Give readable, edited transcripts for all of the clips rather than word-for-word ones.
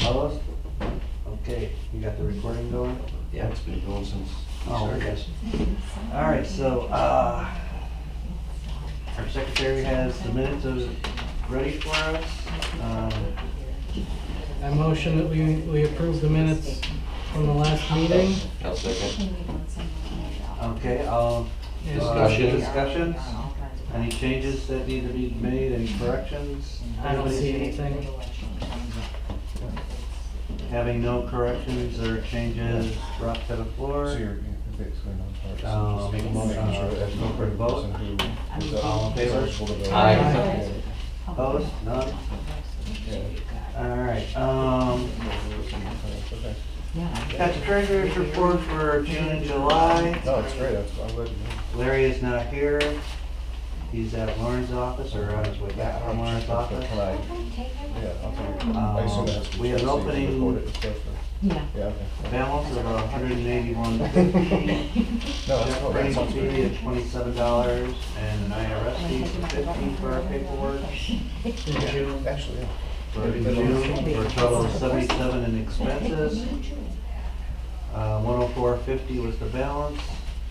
Opposed? Okay, you got the recording going? Yeah, it's been going since. Oh, okay. All right, so, our secretary has the minutes ready for us. I motion that we approve the minutes from the last meeting. I'll second. Okay, discussions? Any changes that need to be made, any corrections? I don't see anything. Having no corrections or changes, drop to the floor. So you're basically non-partisan. Make a motion, for the vote. All in favor? Aye. Opposed? None? All right, got the treasurer's report for June and July. No, it's great, I'm glad you know. Larry is not here. He's at Lauren's office, or on his way back from Lauren's office. Can I, yeah, I'll take it. I assume it has to be We have checked so you can opening- record it and stuff, or- Yeah. Yeah, okay. Balance of $181.50. No, that's Check cool, printing that's fee of $27, and an IRS fee of $15 for our paperwork. In June. Actually, yeah. For June, for a total of $77 in expenses. 104.50 was the balance.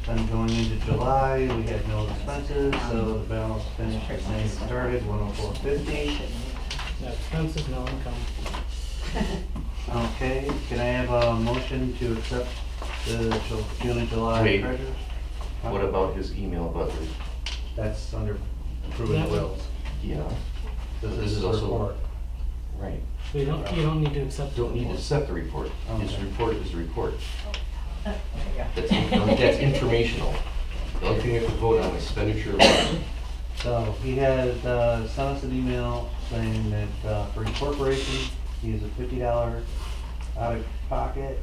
Then going into July, we had no expenses, so the balance finished the same as started, 104.50. No expenses, no income. Okay, can I have a motion to accept the June and July Wait. treasures? What about his email about the, That's under approving That wills. yeah, This This is the also- report. right. You don't need to accept. Don't need to set the report. His Okay. report is a report. That's informational. The only thing you have to vote on is expenditure. So he had sent us an email saying that for incorporation, he has a $50 out of pocket,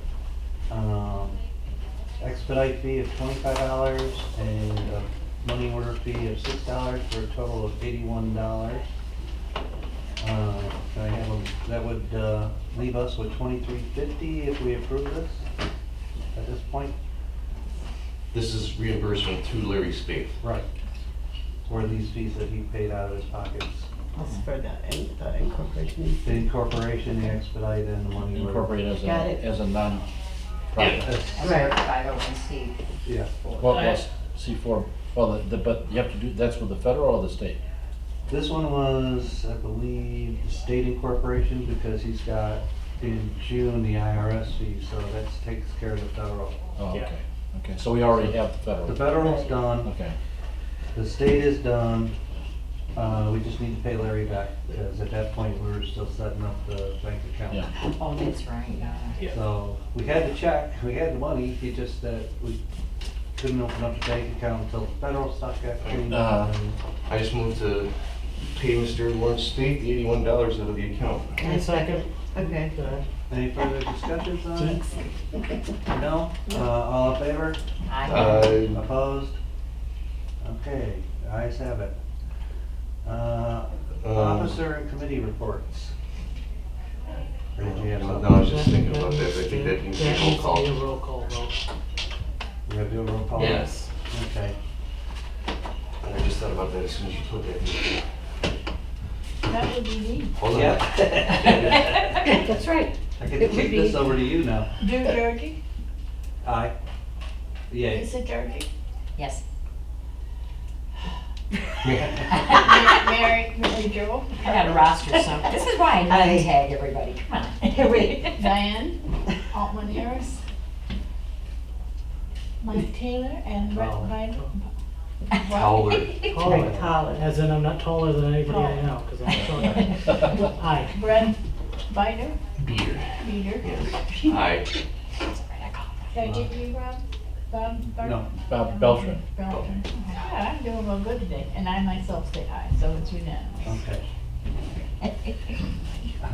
expedite fee of $25, and a money order fee of $6 for a total of $81. Can I have that would leave us with $23.50 if we approve this at this point? This is reimbursement to Larry Spade. Right. For these fees that he paid out of his pockets. That's for the incorporation. The incorporation, the expedite, and the money order. Incorporate as Got it. a non-profit. That's- As a 501c. Yeah. Well, C4, well, but you have to do, that's with the federal or the state? This one was, I believe, the state incorporation, because he's got in June the IRS fee, so that takes care of the federal. Oh, okay, okay, so we already have the federal. The federal's done, Okay, the state is done, we just need to pay Larry back, because at that point, we were still setting up the bank account. yeah. Oh, that's right, yeah. So, we had the check, we had the money, it just that we couldn't open up the bank account until the federal stuff got cleaned up. and- I just moved to pay Mr. Lawrence Spade the $81 out of the account. And second. Okay. Go ahead. Any further discussions on it? No? All in favor? Opposed? Okay, the ayes have it. Officer and committee reports. Or did you have No, something? I was just thinking about that, I think that needs to be a roll call. That needs to be a roll call vote. We gotta do a roll call? Yes. Okay. I just thought about that as soon as you put that in. That would be me. Hold on. Yeah. That's right. I get It to would kick be- this over to you now. Do Georgie? Aye. Yay. Is it Georgie? Yes. Mary Jo? I got a roster, so this is why I name tag everybody. Come on. Wait. Diane? Altman Harris? Mike Taylor and Brett Oh. Viner? Howler. Taller. As in, I'm not taller than anybody I know, because I'm short. Aye. Brett Viner? Beer. Peter? Yes. Aye. Did I give you Rob? Bob? No. Bob Beltran. Beltran. Yeah, I'm doing real good today, and I myself say aye, so it's unanimous. Okay.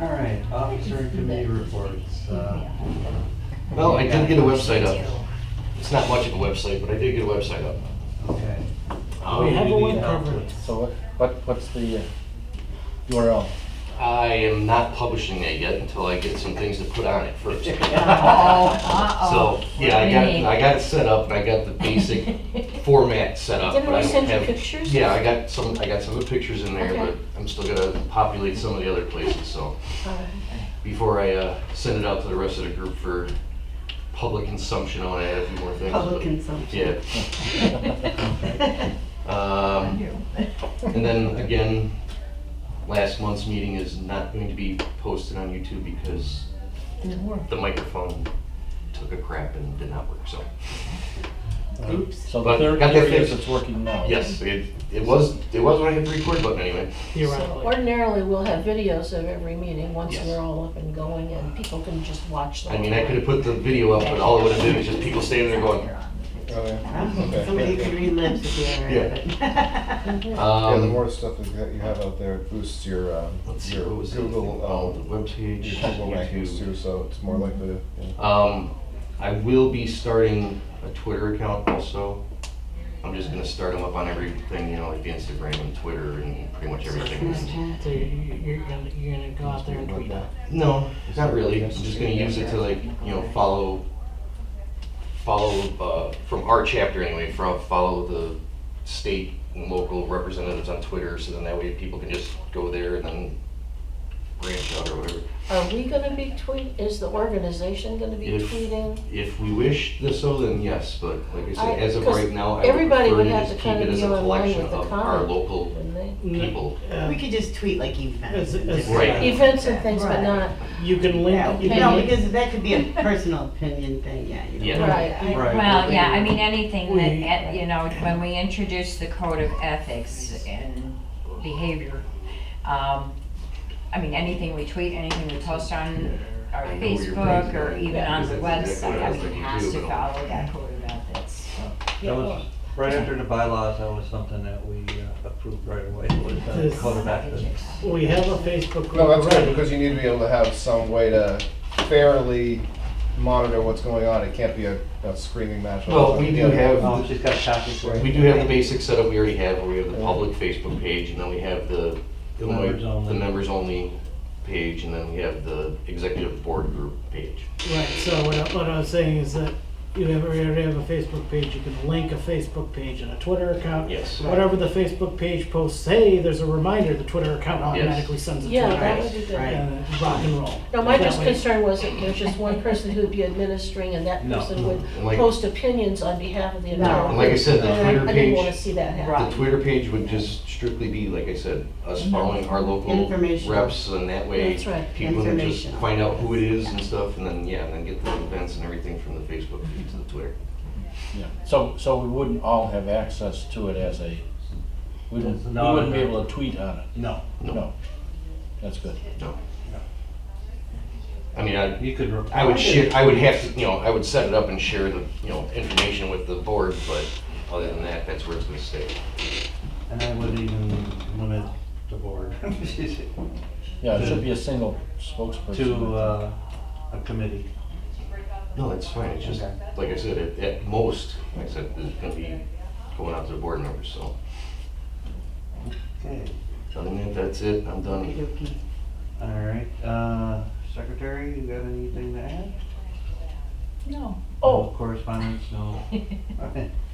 All right, officer and committee reports. Well, I did get a website up. It's not much of a website, but I did get a website up. Okay. We have a You need web help cover. with- So what's the URL? I am not publishing it yet until I get some things to put on it first. Uh-oh. So, yeah, I got it set up and I got the basic format set up. Didn't but I we don't send you have- pictures? Yeah, I got some of the pictures in there, Okay. but I'm still gonna populate some of the other places, so. before I send it out to the rest of the group for public consumption, I want to add a few more things. Public but- consumption. Yeah. And then again, last month's meeting is not going to be posted on YouTube because the microphone took a crap and did not work, so. Oops. So the But third got that area is fixed. it's working now. Yes, it was when I hit the record button anyway. Theoretically. Ordinarily, we'll have videos of every meeting once Yes. they're all up and going, and people can just watch them. I mean, I could have put the video up, but all it would have been is just people standing there going, Oh, yeah. Okay. Somebody could relive the era. Yeah. Yeah, the more stuff that you have out there, it boosts your, let's see, your what was the Google, webpage, your Google rankings too, YouTube. so it's more likely to, I will be starting a Twitter account also. I'm just gonna start them up on everything, like the Instagram and Twitter and pretty much everything. So you're gonna go out there and tweet that. No, not really. I'm just gonna use it to follow from our chapter anyway, follow the state and local representatives on Twitter, so then that way people can just go there and then branch out or whatever. Are we gonna be is the organization gonna be tweeting? If we wish this so, then yes, but like I said, as of 'Cause right now, I would everybody prefer would to have just to keep kind it of as be a in line collection with the of our comment, local wouldn't they? people. We could just tweet like events. Right. Events and things, but Right. not, You can link, Yeah, you no, can link, because that could be a personal opinion thing, yeah. Yeah. right. Right. Well, yeah, I mean, anything We- that, when we introduce the code of ethics and behavior, anything we tweet, anything we post on our I know where your Facebook brain's or going. even Yeah, on the because that's exactly website, what I was thinking has too, to but- follow that code of ethics. That was, right after the bylaws, that was something that we approved right away, was the This- code of ethics. we have a Facebook group no, that's good, already. because you need to be able to have some way to fairly monitor what's going on. It can't be a screaming match. Well, we do have, Oh, she's got a copy for you. we do have the basic setup we already have, where we have the public Facebook page, and then we have the members only. the members only page, and then we have the executive board group page. Right, so what I was saying is that you already have a Facebook page, you can link a Facebook page and a Twitter account. Yes. Whatever the Facebook page posts, hey, there's a reminder, the Twitter account automatically sends it to Yeah, you. that would be good. Right. And rock and roll. No, my That just way- concern was that there's just one person who'd be administering, and that No. person would And like- post opinions on behalf of the No. entire. And like I said, the And Twitter I didn't wanna page, see that happen. the Twitter page would just strictly be, like I said, us following our local Informational. reps, and that way That's right. people can just Informational. find out who it is and stuff, and then get the events and everything from the Facebook feed to the Twitter. Yeah. So we wouldn't all have access to it as a, we wouldn't No, be no. able to tweet on it. No, No. That's good. No. I mean, you could. I would share, I would have to, I would set it up and share the, information with the board, but other than that, that's where it's gonna stay. And I would even limit the board Yeah, it should be a single spokesperson. to a committee. No, that's fine, it's just, Okay. like I said, at most, like I said, it's gonna be going out to the board members, so. Okay, Other than that, that's it, I'm done. Okey-dokey. all right, secretary, you got anything to add? No. No Oh, correspondence, no.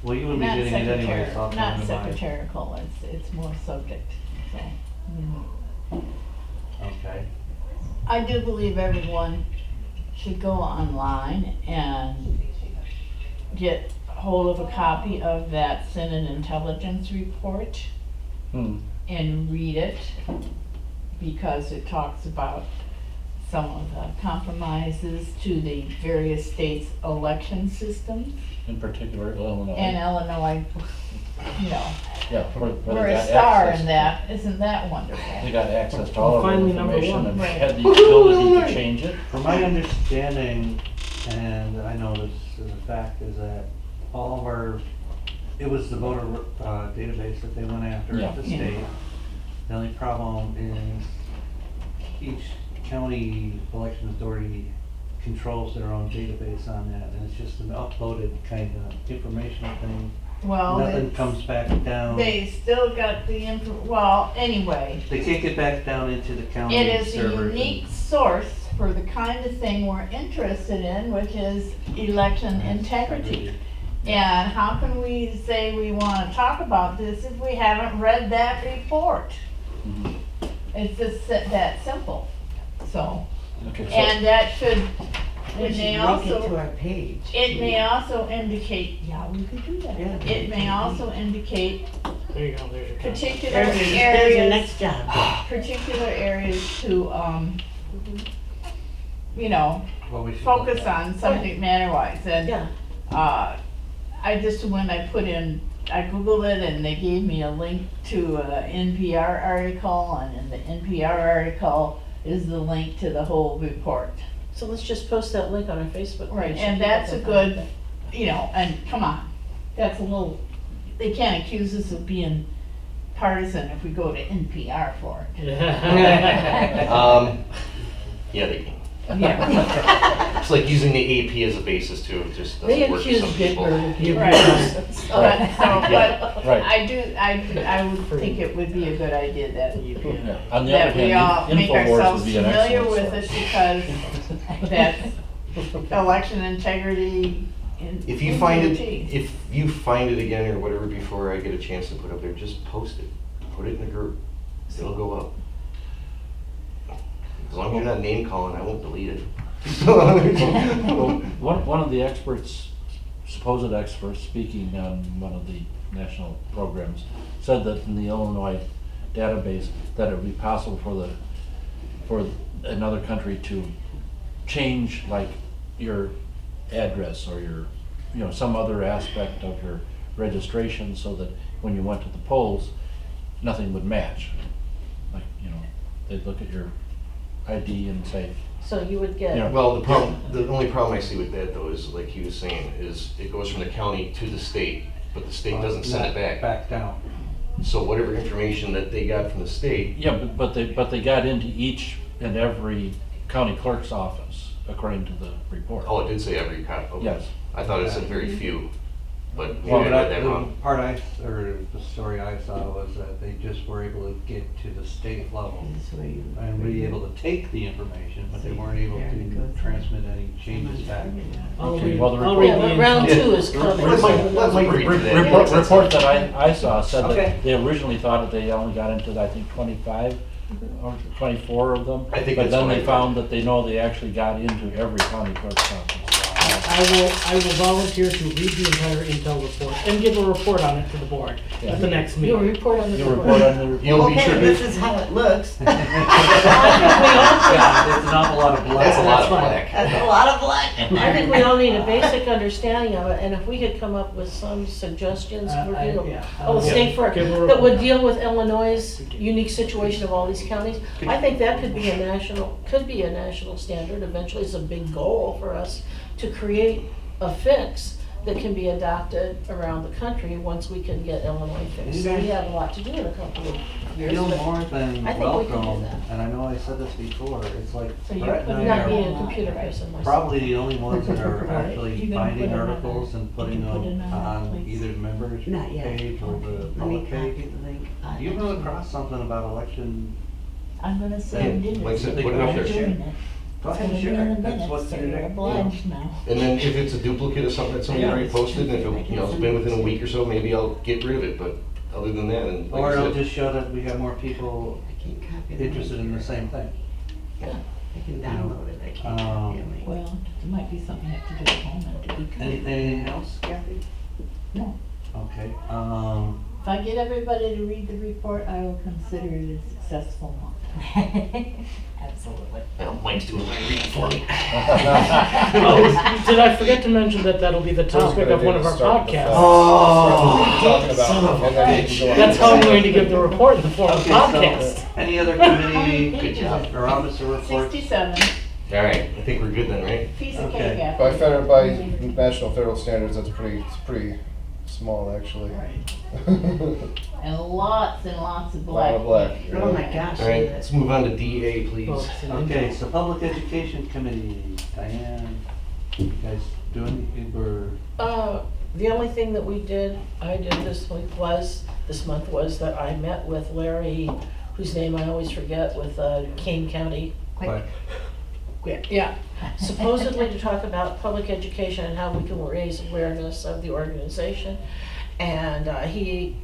Well, you would be not getting it anyway, so I'll not come to mine. secretarial, it's more subject, so. Okay, I do believe everyone should go online and get hold of a copy of that Senate Intelligence Report Hmm. and read it, because it talks about some of the compromises to the various states' election systems. In particular, Illinois. And Illinois, Yeah, where we're they a got star access. in that, isn't that wonderful? They got access to all of our Finally, number information one. and Right. had the ability to change it. from my understanding, and I know this is a fact, is that all of our, it was the voter database that they went after at the Yeah. state. The only problem is each county election authority controls their own database on that, and it's just an uploaded kind of informational thing. Well, Nothing comes back down. they still got the anyway, They can't get back down into the county it is a servers. unique source for the kind of thing we're interested in, which is election integrity. And how can we say we wanna talk about this if we haven't read that report? Mhm. It's just that simple, so. Okay, so, And that should, We it should may link it to also, our page. it may also indicate, yeah, we could do that. Yeah. It may also indicate There you go, there's your comment. particular There's your areas, next job. particular areas to, you know, What we should look focus at. on subject matter wise. And, Yeah. I just, when I put in, I Googled it and they gave me a link to a NPR article, and in the NPR article is the link to the whole report. So let's just post that link on our Facebook Right, page. and that's a good, you know, and come on, that's a little, they can't accuse us of being partisan if we go to NPR for it. Yeah, they can. Yeah. It's like using the AP as a basis too, it just They doesn't work for accuse some people. Bitburg of being Right. racist. But right. I would think it would be a good idea that, Yeah. On the other that we all hand, make Infowars ourselves would be an familiar excellent with source. it, because that's election integrity in. If you find it, DOT. if you find it again or whatever before I get a chance to put up there, just post it. Put it in the group. It'll go up. As long as you're not name calling, I won't delete it. Well, one of the experts, supposed experts, speaking on one of the national programs, said that in the Illinois database, that it would be possible for another country to change like your address or your, you know, some other aspect of your registration, so that when you went to the polls, nothing would match. Like, you know, they'd look at your ID and say, So you would get, Yeah. Well, the only problem I see with that though is, like he was saying, is it goes from the county to the state, but the state doesn't send it back. Back down. So whatever information that they got from the state, yeah, but they got into each and every county clerk's office, according to the report. oh, it did say every cop, okay. Yes. I thought it said very few, but maybe Well, I read that wrong. the part or the story I saw was that they just were able to get to the state level This way you- and be able to take the information, but they weren't able to transmit any changes back. I'll Okay, read- well, the I'll report- read yeah, the but round info. two is coming. Let's agree to that. Report that I saw said Okay. that they originally thought that they only got into, I think, 25 or 24 of them. I think But that's then what they I found that they know they actually got into every county clerk's office. I will volunteer to read the entire intel report and give a report on it to the board at the next You'll meeting. report on the You'll report. report on the report. You'll be Okay, sure this to, is how it looks. Yeah, it's an awful lot of black. that's a lot That's of fine. black. That's a lot of black. I think we all need a basic understanding of it, and if we could come up with some suggestions for, you know, I'll state for, give a that would report. deal with Illinois' unique situation of all these counties, I think that could be a national standard. Eventually, it's a big goal for us to create a fix that can be adopted around the country once we can get Illinois fixed. So we have a lot to do in a couple of years. Feel but more than I think we can do welcome, that. and I know I said this before, it's like So you're Brett and putting I Not are being a computer person myself. probably the only ones that are actually You're gonna finding put it on articles and putting you can put them it on on place. either the members Not yet. page or the Let me public copy page. the link. You run across something about election, I'm gonna send it. Like I said, put it up there. Doing it. go It's ahead gonna and be share in it, the that's minutes, what so you're you're doing. obliged now. And then if it's a duplicate of something that somebody Yeah. already posted, and if it, you know, it's been within a week or so, maybe I'll get rid of it, but other than that, and like Or I it'll said, just show that we have more people I can't copy the link. interested in the same thing. I can download it, I can't copy a link. Well, it might be something you have to do at home and to be connected. Anything else, Kathy? No. Okay, If I get everybody to read the report, I will consider it a successful one. Absolutely. well, Mike's doing my reading for me. Oh, did I forget to mention that that'll be the topic of one of our podcasts? Talking about, and then you can go on. That's how I'm going to give the report in the form of okay, podcast. so, any other committee Good job. or officer reports? 67, All right, I think we're good then, right? piece of Okay. cake By apple. by national federal standards, it's pretty small actually. Right. And lots of Lot black. of black. Oh my gosh. All right, let's move on to DA, please. Well, it's an Okay, intel. so Public Education Committee, Diane, you guys doing, The only thing that I did this month was that I met with Larry, whose name I always forget, with Kane County. Quick. Yeah, supposedly to talk about public education and how we can raise awareness of the organization. And he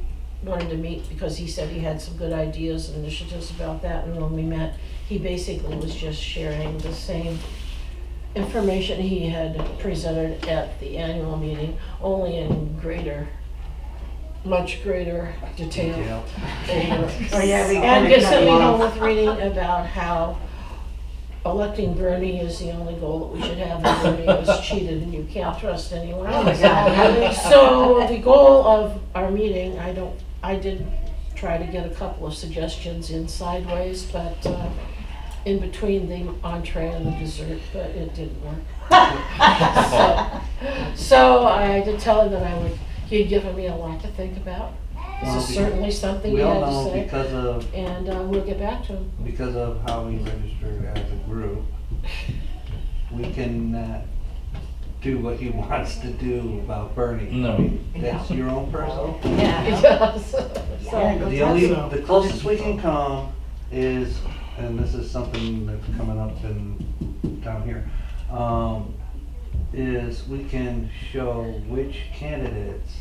wanted to meet because he said he had some good ideas and initiatives about that, and when we met, he basically was just sharing the same information he had presented at the annual meeting, only in much greater detail. Oh, yeah, we And kinda get cut sent me him home off. with reading about how electing Bernie is the only goal that we should have, and Bernie was cheated and you can't trust anyone. Oh, my God. So the goal of our meeting, I did try to get a couple of suggestions in sideways, but in between the entree and the dessert, but it didn't work. So I did tell him that he'd given me a lot to think about. This Well, is certainly something he We all had to know say, because of, and we'll get back to him. because of how we register as a group, we can do what he wants to do about Bernie. No. That's your own personal. Yeah. So, The closest we can come is, and this is something that's coming up down here, is we can show which candidates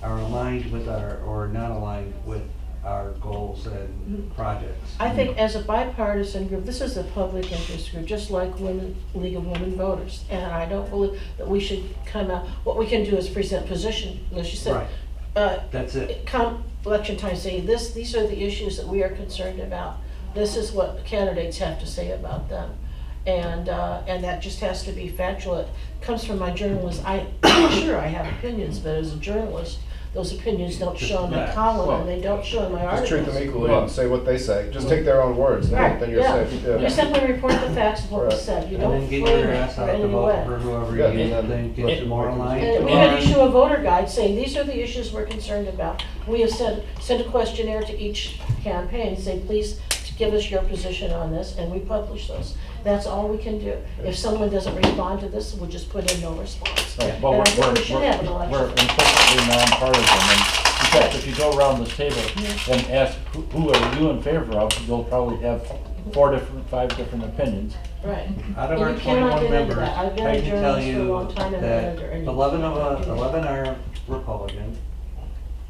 are aligned with or not aligned with our goals and projects. I think as a bipartisan group, this is a public interest group, just like League of Women Voters. And I don't believe that we should come out, what we can do is present position, as you said. Right. That's it. Come election time, saying these are the issues that we are concerned about. This is what candidates have to say about them. And that just has to be factual. It comes from my journalist. I'm sure I have opinions, but as a journalist, those opinions don't show in my column and they don't show in my Just treat them articles. equally and say what they say. Just take their own words, Right, then you're yeah. safe. You simply report the facts of what was Right. said. You And don't then get frame your it ass in out to any vote way. for whoever Yeah, you and think is more aligned. And we could issue a voter guide saying, these are the issues we're concerned about. We have sent a questionnaire to each campaign, say, please give us your position on this, and we publish those. That's all we can do. If someone doesn't respond to this, we'll just put in no response. Right, well, And I we're, think we should have an election. we're implicitly nonpartisan, and in fact, if you go around this table and ask who are you in favor of, you'll probably have 5 different opinions. Right. Out of And our you cannot 21 get into members, that. I've been I a can tell journalist for a you long time and that I've been under any- 11 are Republican.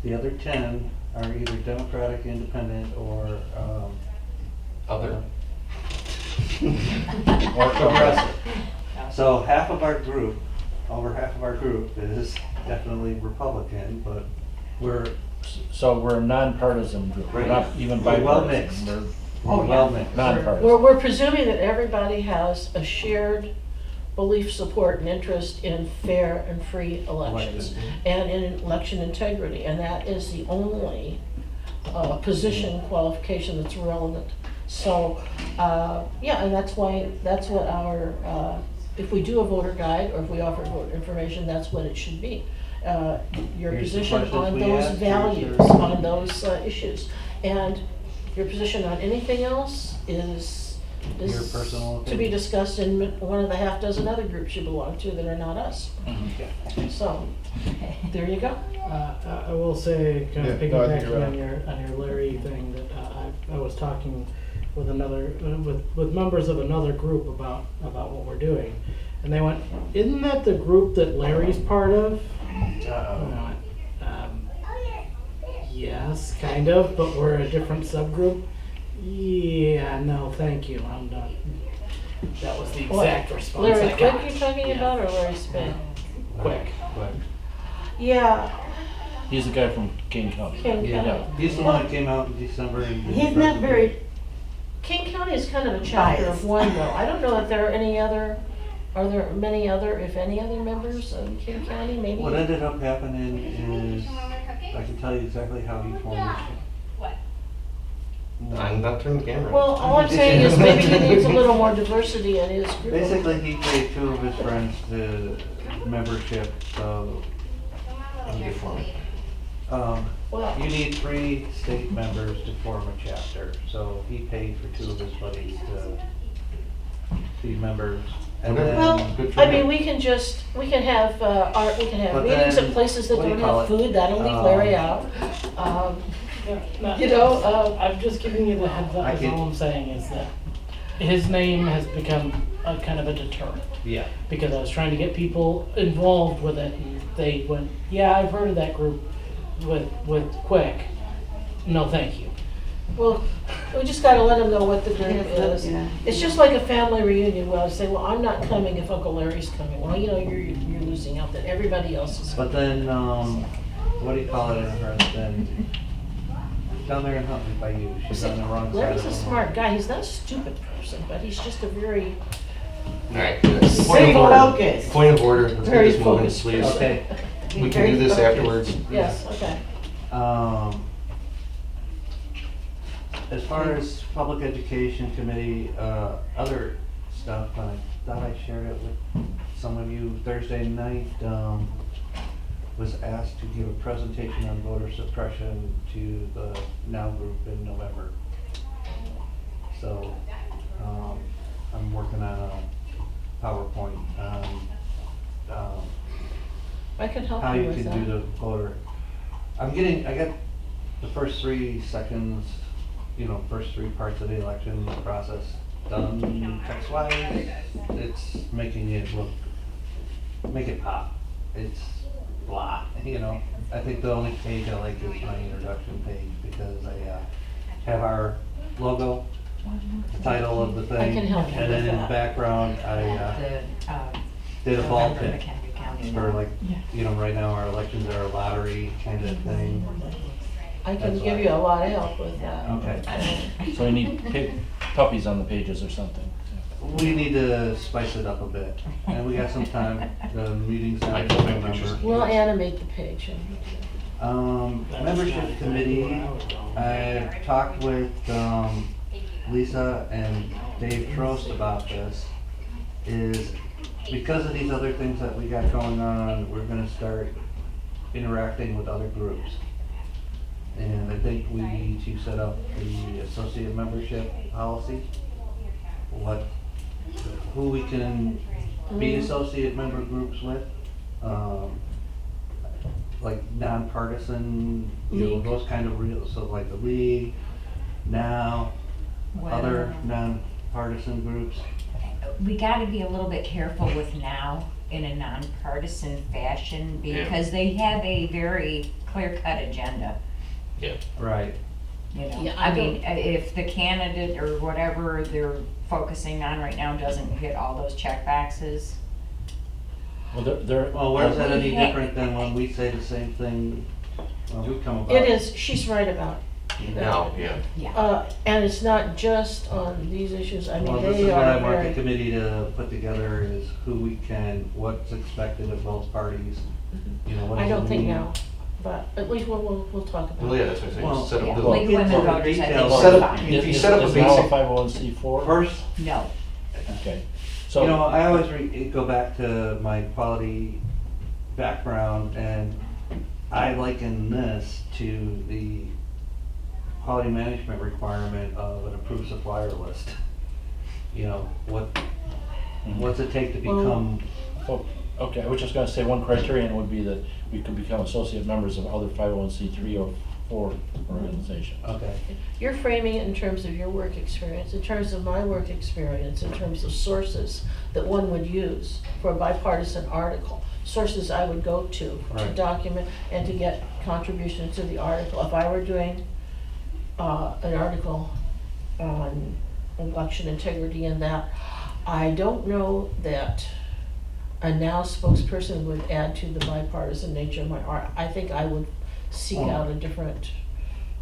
The other 10 are either Democratic, Independent, or Other. or progressive. So half of our group, over half of our group is definitely Republican, but we're So we're a nonpartisan group, we're not even We're well bipartisan, mixed. we're well mixed. nonpartisan. We're presuming that everybody has a shared belief, support, and interest in fair and free elections and in election integrity, and that is the only position qualification that's relevant. So, yeah, and that's what our, if we do a voter guide, or if we offer voter information, that's what it should be. Your Here's the position questions on we those asked, values, here's your- on those issues. And your position on anything else is Your personal to be opinion. discussed in one of the half dozen other groups you belong to that are not us. So, there you go. I will say, kind of Yeah, no, I think piggybacking you're right. on your Larry thing, that I was talking with with members of another group about what we're doing, and they went, "Isn't that the group that Larry's part of?" And I went, yes, kind of, but we're a different subgroup. Yeah, no, thank you, I'm done. That was the exact response Larry I Quick got. you're talking Yeah. about, or Larry Spin? Quick. Yeah, He's the guy from King County. King Yeah, County. he's the one that came out in December and did He's the not very, presentation. King County is kind of a chapter Biased. of one though. I don't know if there are any other, are there many other, if any other members of King County, maybe? What ended up happening is, I can tell you exactly how he formed his. What? I'm not turning the camera on. Well, all I'm saying is maybe he needs a little more diversity in his group. Basically, he paid 2 of his friends to membership, so, Well, you need 3 state members to form a chapter, so he paid for 2 of his buddies to be members. And then, well, Good for I him. mean, we can have But meetings then, at places that what do you don't call have it? food, that'll leave Larry out. You know, I'm just giving you the heads up, I is can- all I'm saying is that his name has become a kind of a deterrent. yeah, Because I was trying to get people involved with it, and they went, yeah, I've heard of that group. with quick, no thank you. Well, we just gotta let them know what the group is. Yeah. It's just like a family reunion, where I say, well, I'm not coming if Uncle Larry's coming. Well, you know, you're losing out that everybody else is. But then, what do you call it in her then? Down there in Huntley by you, she's on the wrong side Larry's of a the smart guy, he's not a stupid person, but he's just a very, Alright, Very focused. Point of order, let's get Very this moving, focused. please. Okay, We can do this afterwards. yes, okay. As far as public education committee, other stuff, I thought I shared it with some of you Thursday night, was asked to give a presentation on voter suppression to the NOW group in November. So, I'm working on a PowerPoint on, I can help how you you with can do that. the voter. I got the first 3 seconds, first 3 parts of the election process done text-wise. It's making it make it pop. It's blah, I think the only page I like is my introduction page, because I have our logo, the title of the thing. I can help you And then with in the that. background, I did a ball pit for right now our elections are a lottery kind of thing. I can That's give why. you a lot of help with that. Okay. So we need puppies on the pages or something. We need to spice it up a bit, and we got some time, the meeting's I not can in make November. pictures. We'll animate the page. Membership committee, I talked with, Lisa and Dave Trost about this, is because of these other things that we got going on, we're gonna start interacting with other groups. And I think we need to set up the associate membership policy, who we can be associate member groups with, like nonpartisan, League. those kind of so like the league, now, other nonpartisan groups. We gotta be a little bit careful with now in a nonpartisan fashion, because they have a very clear-cut agenda. Right. Yeah, I mean, if the candidate or whatever they're focusing on right now doesn't hit all those check boxes. Well, Well, where's that any We ha- different than when we say the same thing, when we come about? It is, she's right about it. Now, yeah. And it's not just on these issues, I mean, Well, this is they what I are want the very, committee to put together, is who we can, what's expected of both parties, what I does don't it think mean? now, but at least we'll talk about Well, it. yeah, that's what I'm saying, Well, set Yeah, up the, we'll League of get Women into the Voters, I think, details. is Set up- fine. if you set up a Is now a basic- 501c4? First, No, Okay, I so, always go back to my quality background, and I liken this to the quality management requirement of an approved supplier list. What's it take to become, okay, I was just gonna say, one criterion would be that we could become associate members of other 501c3 or 4 organizations. okay, You're framing it in terms of your work experience, in terms of my work experience, in terms of sources that one would use for a bipartisan article. Sources I would go to Right. document and to get contributions to the article. If I were doing an article on election integrity and that, I don't know that a now spokesperson would add to the bipartisan nature of my art. I think I would seek Well, out a different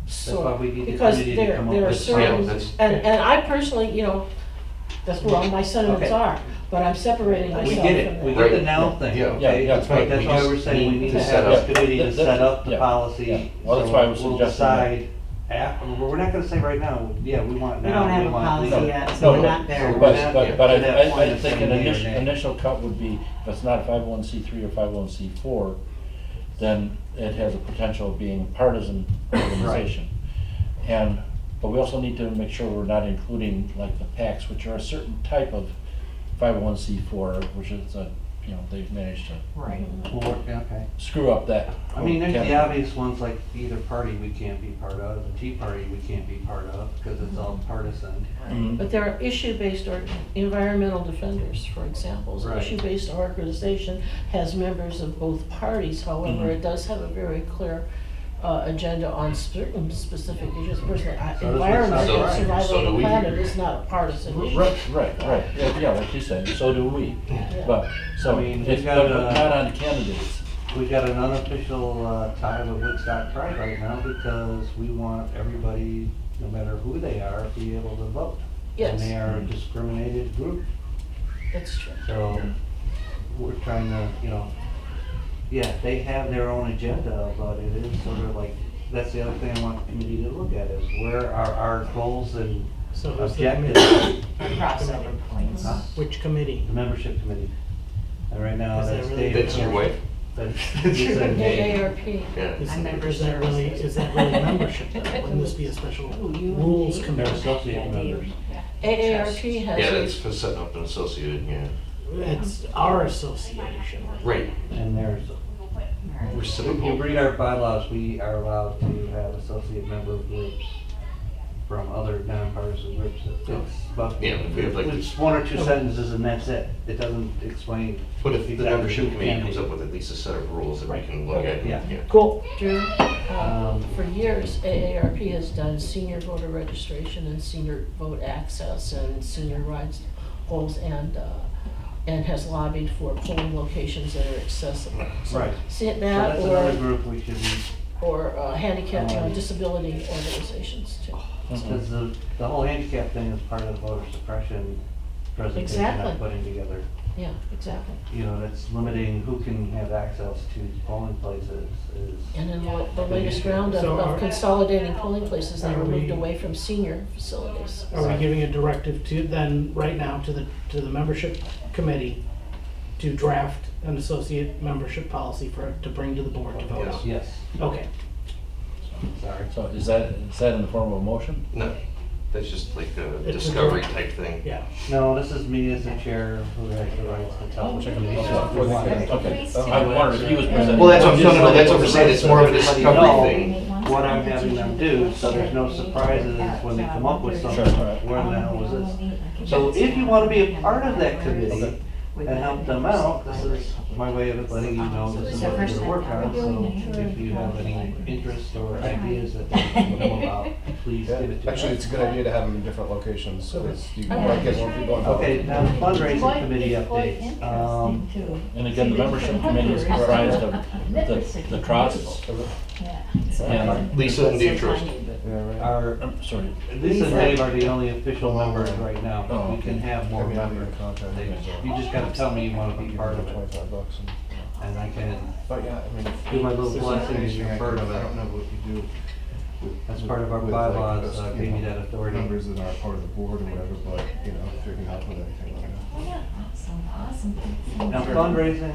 that's why source. we need the Because committee to come up there are with. certain, that's- and I personally, that's where all my sentiments Okay. are, but I'm separating myself We from get that. it, we get the Right. now thing, Yeah. okay? Yeah, that's right. That's We why just we're saying we need need to to set have up- a committee to that- set up the yeah, policy. yeah. Well, that's why I was So suggesting we'll that. decide we're not gonna say right now, yeah, we want We now, don't have we a want policy legal. yet, so we're No, not there. we're But, not but, yet but to that I point think of saying an yea or nay. initial cut would be, if it's not a 501c3 or 501c4, then it has a potential of being a partisan organization. But we also need to make sure we're not including like the PACs, which are a certain type of 501c4, which is they've managed to right. Well, okay. screw up that. I mean, there's the category. obvious ones like either party we can't be part of, the Tea Party we can't be part of, because it's all partisan. Mhm. But there are issue-based or environmental defenders, for example. An Right. issue-based organization has members of both parties, however, Mhm. it does have a very clear agenda on certain specific issues. Personally, So environment so- and survival so of do the we. planet is not a partisan issue. Right, yeah, like you said, so do we. But, so, I mean, it's, we've got, but not on candidates. We got an unofficial tie with Woodstock Pride right now because we want everybody, no matter who they are, to be able to vote. Yes. And they are a discriminated group, That's true. so we're trying to, yeah, they have their own agenda, but it is sort of like, that's the other thing I want the committee to look at is where are our goals and So who's the objectives? committee? crossover points. Huh? Which committee? The membership committee. And right now, Is that that's really- Dave. That's your wife? That's AARP. Yeah. Is I'm members is that there. really, is that really membership then? Wouldn't this be a special rules They're committee? associate members. AARP has Yeah, a that's for setting up an associated, yeah. It's our association. Right. And there's, if you Reciprocal. read our bylaws, we are allowed to have associate member groups from other nonpartisan groups. It's about, Yeah, if we have like it's this, one or two sentences and that's it. It doesn't explain. but if the exactly membership who committee can comes be. up with at least a set of rules that we Right. can look at. Yeah. Cool. Drew, for years, AARP has done senior voter registration and senior vote access and senior rights polls and has lobbied for polling locations that are accessible. So Right. see it So that that's another or, group we should be, handicap, disability organizations too. because the whole handicap thing is part of the voter suppression presentation Exactly. I'm putting together. Yeah, exactly. That's limiting who can have access to polling places is. And in the latest round So of are- consolidating polling places, they are were moved we- away from senior facilities. Are we giving a directive to, then, right now, to the membership committee to draft an associate membership policy to bring to the board to vote on? Yes, Okay. sorry. So is that in the form of a motion? No, that's just like a It's a discovery direct- type thing. Yeah. No, this is me as the chair who has the rights to tell the committee. Okay, I wondered if he was presenting. Well, that's what I'm, no, that's what we're saying, it's more of a discovery know thing. What I'm having them do, so there's no surprises when they come up with something. Sure, right. Where the hell was this? So if you want to be a part of that committee and help them out, this is my way of letting you know this is what we're gonna work on. So if you have any interest or ideas that they can know about, please give it to us. Actually, it's a good idea to have them in different locations, so that you might get more people involved. Okay, now the fundraising committee updates. And again, the membership committee is comprised of the trusts and, Lisa and Dave Trost. Yeah, right. I'm sorry, Lisa and Dave are the only official members right now, but Oh, we can have more I mean, I'll be in members. contact. You just gotta tell me you wanna be part of it, $25 and I can But yeah, I mean, if do my little there's blessing in anything your I part can- of I don't it. know what you do. That's part of our with, like, bylaws, us, you gave me know, that authority. Members that are part of the board or whatever, but, if you can help with anything, let me know. Now fundraising,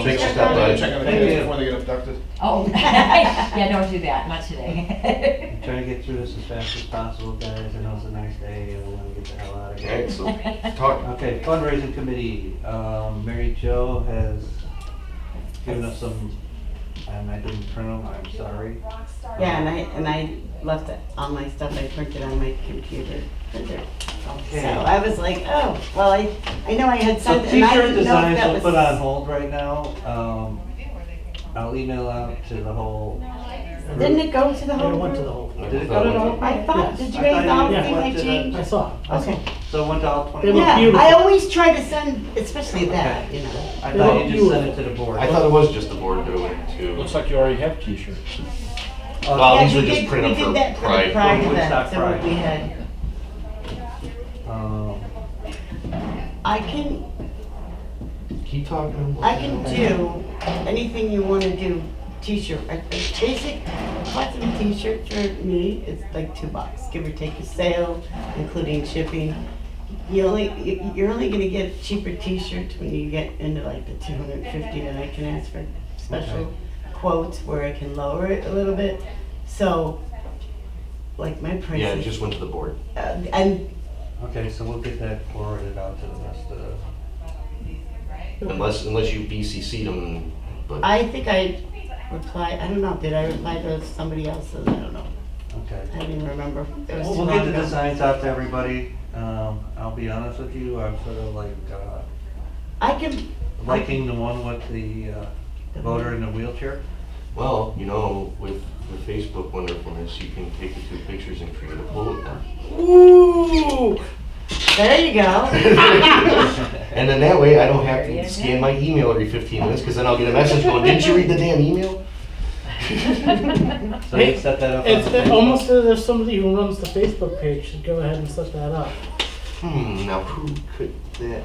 Thanks for stopping by. Check on the Thank kids you. before they get abducted. Oh, yeah, don't do that, not today. I'm trying to get through this as fast as possible, guys. I know it's a nice day and we wanna get the hell out of here. Alright, so talk. Okay, fundraising committee, Mary Jo has given us some, and I didn't print them, I'm sorry. Yeah, and I left all my stuff I printed on my computer printer. Okay. So I was like, oh, well, I know I had So sent it, and I t-shirt didn't know if designs that will was. put on hold right now. I'll email out to the whole. Didn't it go to the I whole went to the group? whole. Did it go to the whole? I thought, Yes. did you I guys thought all you think I went to the- changed? I saw. Okay. So it went to all They 20. look Yeah, beautiful. I always try to send, especially that, Okay. you know. I They thought look you just sent it beautiful. to the board. I thought it was just the board doing it too. looks like you already have t-shirts. Well, Yeah, these we were just did- printed we up did for that for the Pride. Pride For event, Woodstock so what Pride. we had. Um, I can Keep talking. I can do anything you want to do. T-shirt, basic cotton T-shirt for me is like $2, give or take a sale, including shipping. You're only gonna get cheaper T-shirts when you get into like the 250 that I can ask for special quotes where I can lower it a little bit. So, like my price. Yeah, it just went to the board. And Okay, so we'll get that forwarded out to the rest of the. Unless you BCC'd them, but. I think I replied. I don't know. Did I reply to somebody else's? I don't know. Okay. I don't even remember. It was too We'll long get the ago. designs out to everybody. I'll be honest with you, I'm sort of like, I can. liking the one with the voter in the wheelchair. Well, with Facebook wonderfulness, you can take the 2 pictures and create a poll with them. Ooh, there you go. And then that way I don't have to scan my email every 15 minutes because then I'll get a message going, didn't you read the damn email? So you set that up on It's the Facebook? almost as if somebody who runs the Facebook page should go ahead and set that up. Now who could that?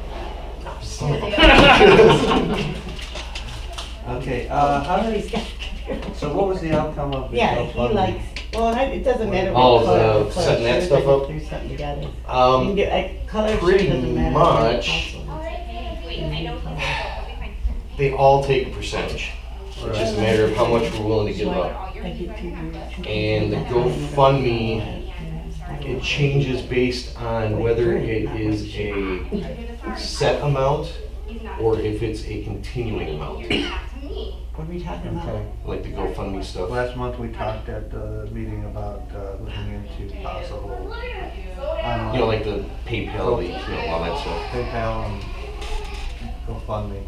Okay, Somebody's got- so what was the outcome of the Yeah, he GoFundMe? likes, well, it doesn't matter Oh, what color. the setting that shirt, stuff I up? can do something together. You can get, color shirt pretty doesn't matter. much. They all take a percentage. It's just a matter of how much we're willing to give up. And the GoFundMe, it changes based on whether it is a set amount or if it's a continuing amount, What are we talking about? Okay. like the GoFundMe stuff. Last month, we talked at the meeting about looking into possible online. You know, like the PayPal, the, all that stuff. PayPal and GoFundMe.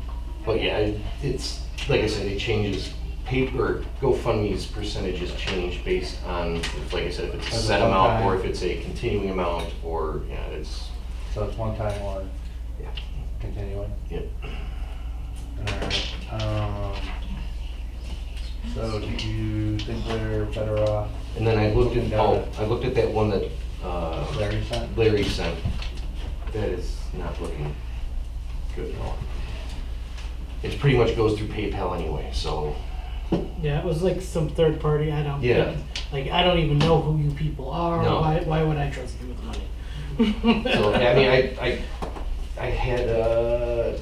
But yeah, it's, like I said, it changes. Paper, GoFundMe's percentages change based on, like I said, if it's a As a set amount or one-time. if it's a continuing amount or, yeah, it's, So it's one time or yeah, continuing? yep. Alright, so do you think they're better off? And then I looked at, Got oh, it. I looked at that one that, Larry sent? Larry sent. That is not looking good at all. It pretty much goes through PayPal anyway, so, Yeah, it was like some third party, I don't, Yeah. like, I don't even know who you people are, No. why would I trust you with money? so, I mean, I had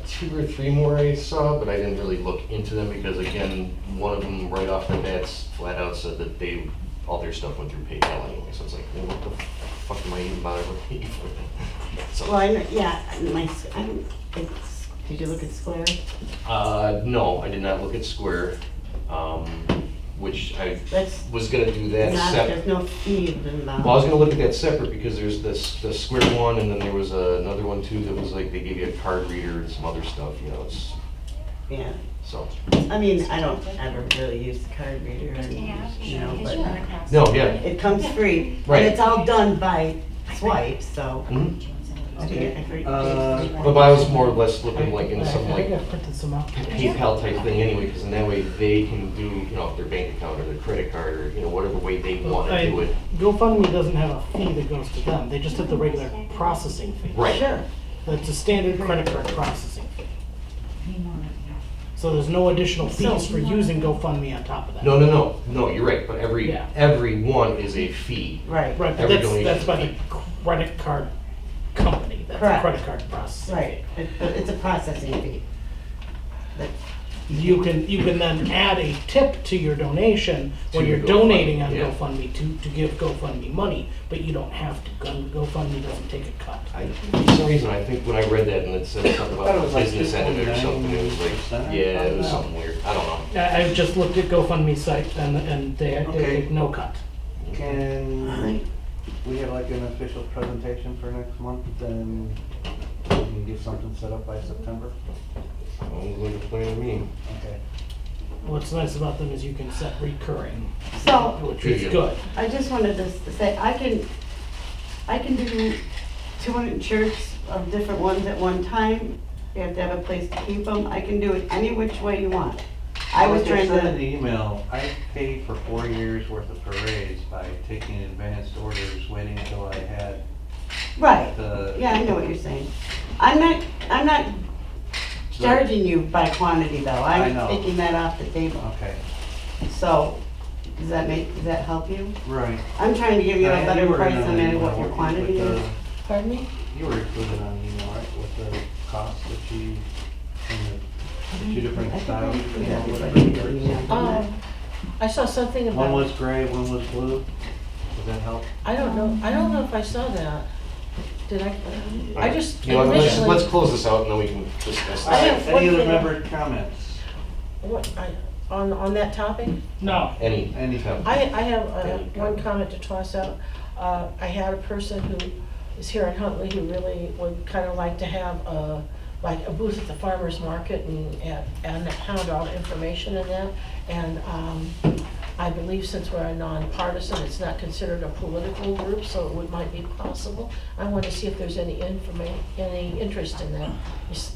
2 or 3 more I saw, but I didn't really look into them because again, one of them right off the bat flat out said that all their stuff went through PayPal anyway, so it's like, well, what the fuck am I even bothering with paying for that? So, Well, I know, yeah, did you look at Square? no, I did not look at Square, which I That's was gonna do that not, separate. there's no fee involved. Well, I was gonna look at that separate because there's the Square one and then there was another one too that was like, they gave you a card reader and some other stuff, you know, it's, Yeah, so. I mean, I don't ever really use the card reader and, you know, but No, yeah. it comes free. Right. And it's all done by swipe, so. Mhm. Okay. I figured- But I was more or less looking like in some I think like I printed some out. PayPal type thing anyway, because in that way they can do, you know, their bank account or their credit card or, you know, whatever way they want to do it. GoFundMe doesn't have a fee that goes to them, they just have the regular processing fee. Right. Sure. It's a standard credit card processing fee. So there's no additional fees for using GoFundMe on top of that. No, you're right, but Yeah. every one is a fee. Right, Right, but Every that's donation. by the credit card company, that's the Correct. credit card processing. right. It's a processing fee. But You can then add a tip to your donation when To you're your donating on GoFundMe, yeah. GoFundMe to give GoFundMe money, but you don't have to. GoFundMe doesn't take a cut. For some reason, I think when I read that and it said something I thought it about was the like business end of it or something, it was 2.9% like, or yeah, it was something. something weird. I don't know. I just looked at GoFundMe site and they Okay. take no cut. Can we have like an official presentation for next month, then we can get something set up by September? Sounds like a plan to me. Okay. What's nice about them is you can set recurring, So, which is Yeah. good. I just wanted to say, I can do 200 shirts of different ones at one time. You have to have a place to keep them. I can do it any which way you want. I was Like trying said in to, the email, I paid for 4 years worth of parades by taking advanced orders, waiting until I had right, the. yeah, I know what you're saying. I'm not charging you by quantity though. I I'm know. taking that off the table. Okay, So, does that help you? right. I'm trying to give you a Diane, better you were price in no on the matter what email your quantity with is. the- Pardon me? You were included on the email, right, with the cost that you, and the 2 different I think I styles, included you know, everybody whatever. in the email, didn't I? I saw something One about, was gray, one was blue. Does that help? I don't know if I saw that. Did I just You know, what, let's initially, close this out and then we can discuss I this. have one Any other thing- member comments? on that topic? No. Any Anything? I have Any one comment? comment to toss out. I had a person who is here in Huntley who really would kind of like to have like a booth at the farmer's market and hound all the information in that. And I believe since we're a nonpartisan, it's not considered a political group, so might be possible. I want to see if there's any any interest in that.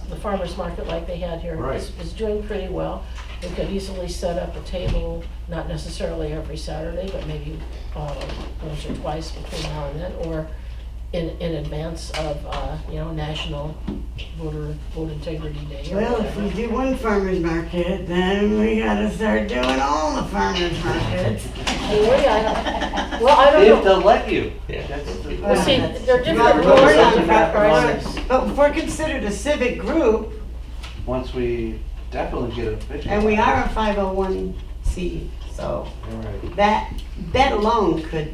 The farmer's market like they had here Right. is doing pretty well. We could easily set up a table, not necessarily every Saturday, but maybe once or twice between now and then, or in advance of, National Vote Integrity Day. Or Well, if whatever. we do one farmer's market, then we gotta start doing all the farmer's markets. Well, I don't If know. they'll let you. Yeah. That's the Well, see, thing. they're Well, different we're rules not on about prices. But if we're considered a civic group, Once we definitely get official. and we are a 501c, so Right. that alone could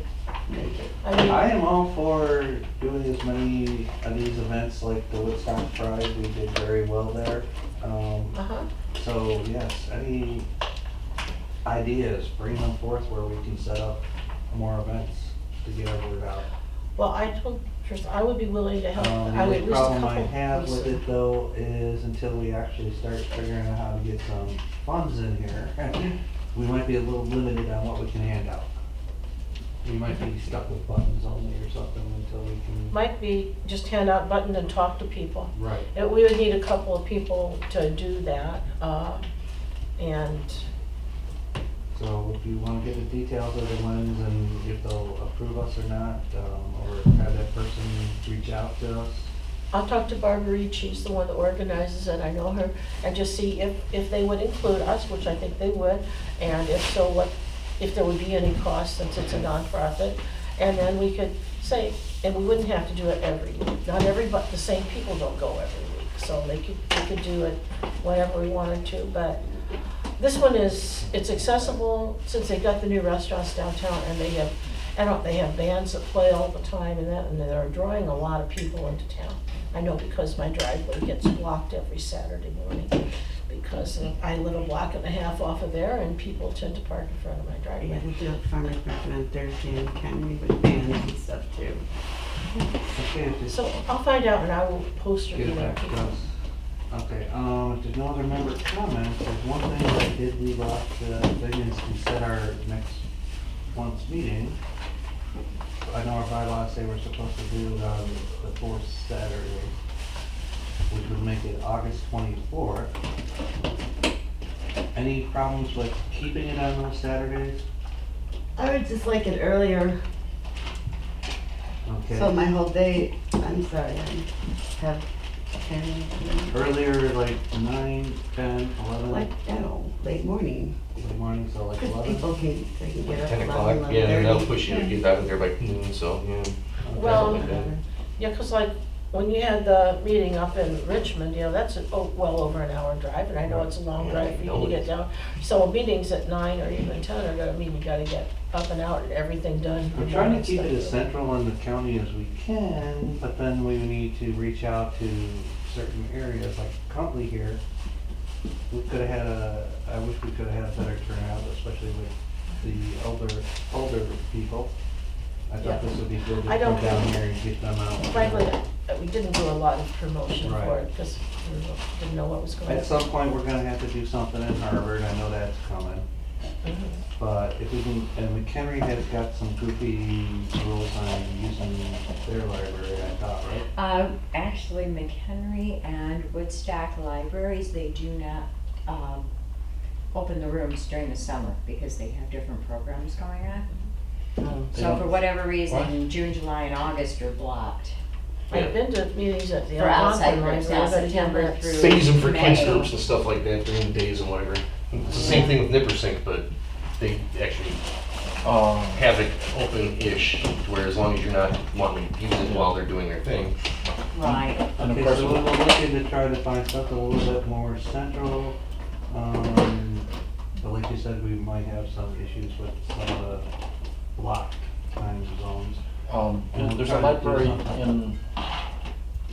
make it. I mean, I am all for doing as many of these events like the Woodstock Pride. We did very well there. uh-huh. So yes, any ideas, bring them forth where we can set up more events to get our word out. Well, I told Trish, I would be willing to help. The I would only at least a problem I couple have weeks. with it though is until we actually start figuring out how to get some funds in here, we might be a little limited on what we can hand out. We might be stuck with buttons only or something until we can. Might be just hand out button and talk to people. Right. We would need a couple of people to do that, and So if you want to get the details of the ones and if they'll approve us or not, or have that person reach out to us. I'll talk to Barbara Reed, she's the one that organizes it, I know her, and just see if they would include us, which I think they would, and if so, if there would be any cost since it's a nonprofit, and then we could say, and we wouldn't have to do it every week. Not but the same people don't go every week, so we could do it whenever we wanted to, but this one it's accessible since they got the new restaurants downtown, and they have bands that play all the time and they're drawing a lot of people into town. I know because my driveway gets blocked every Saturday morning because I live a block and a half off of there and people tend to park in front of my Yeah, driveway. we do a farmer's market on Thursday in McHenry with bands and stuff too. Okay, if it's So I'll find out and I will post or get it email back to people. us. Okay, if there's no other member comments, there's one thing that I did leave off the thing is to set our next month's meeting. I know our bylaws say we're supposed to do it on the fourth Saturday, which would make it August 24th. Any problems with keeping it on those Saturdays? I would just like it earlier, Okay. so my whole day, I'm sorry, I have 10, Earlier, like 9, 10, 11, like, late morning. late morning, so like Because 11? people they can get up 10 at o'clock, 11, yeah, and they'll 11:30. push you to get out of there by noon, so, yeah. Well, Something like that. yeah, because like when you had the meeting up in Richmond, that's well over an hour drive, and I know it's a long Yeah, drive for you to get down. So meetings at 9 or even 10 are gonna mean you gotta get up and out and everything done. We're trying to keep it as central in the county as we can, but then we need to reach out to certain areas, like Huntley here. We could have had I wish we could have had a better turnout, especially with the older people. I Yeah. thought this would be good to I don't come down think- here and get them out. Frankly, we didn't do a lot of promotion for Right. it because we didn't know what was going on. At some point, we're gonna have to do something in Harvard, I know that's coming. Mhm. But if we can, and McHenry has got some goofy rules on using their library, I thought, right? Actually, McHenry and Woodstock libraries, they do not open the rooms during the summer because they have different programs going on. So for whatever reason, June, July, and August are blocked. I've been to meetings at the For outside Algonquin groups, Library, now but again, September that's- through They use them for kids May. groups and stuff like that during the days and whatever. It's the same thing with Nippersink, but they actually have it open-ish, to where as long as you're not wanting to use it while they're doing their thing. Right. And of Okay, course, so we're looking to try to find something a little bit more central. But like you said, we might have some issues with some of the blocked time zones. there's a library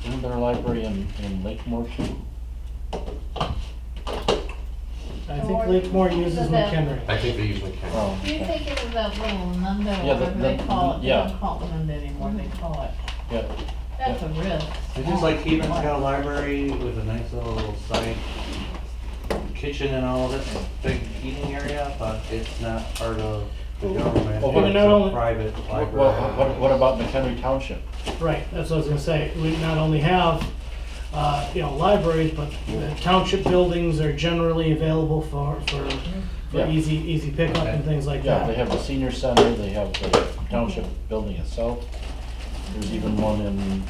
isn't there a library in Lakemore too? I think Lakemore uses McHenry. I think they use McHenry. Oh, You're thinking of that little Nunda, Yeah, whatever they call it, they yeah. don't call it Nunda anymore, they call it, yeah, that's a risk. It's just like Keevan's got a library with a nice little side kitchen and all of it, and big eating area, but it's not part of the government. Well, It's not a only- private Well, library. what about McHenry Township? Right, that's what I was gonna say. We not only have, libraries, but the township buildings are generally available for Yeah. easy pickup and things like Yeah, they that. have the senior center, they have the township building itself. There's even one in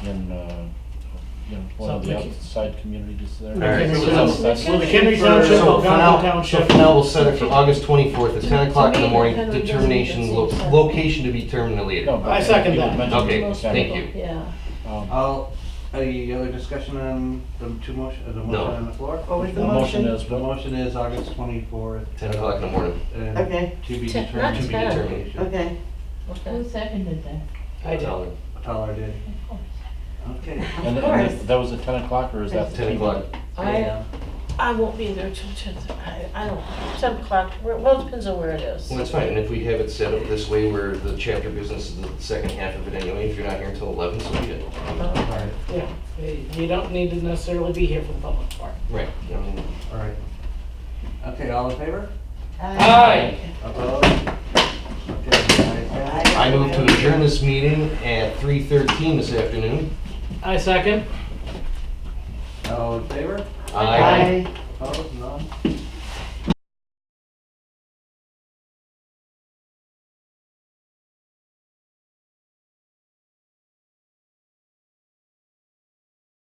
one of the outside communities there. right, McHenry so Township, let's- McHenry Township, So for Algonquin now, so Township. for now, we'll set it for August 24th at 10 o'clock in the me, morning, Henry doesn't determination, even seem to- location to be determined later. No, but I second you that. mentioned Okay, McHenry. thank you. Yeah. Any other discussion on the No. motion on the floor? What was the The motion motion? is, The motion is August 24th. 10 o'clock in the morning. And Okay. to be Ten- determined. not To be 10. determined. Okay. Who seconded that? I did. Tyler did. Okay. and course. that was at 10 o'clock, or is that? 10 o'clock. I won't be there till 10, I don't, 10 o'clock, well, it depends on where it is. Well, that's fine, and if we have it set up this way where the chapter business is the second half of it anyway, if you're not here until 11, so be it. Alright, yeah, you don't need to necessarily be here for the public part. Right. I mean, All right. Okay, all in favor? Aye. Opposed? Okay. I move to adjourn this meeting at 3:13 this afternoon. I second. All in favor? Aye. Opposed? None?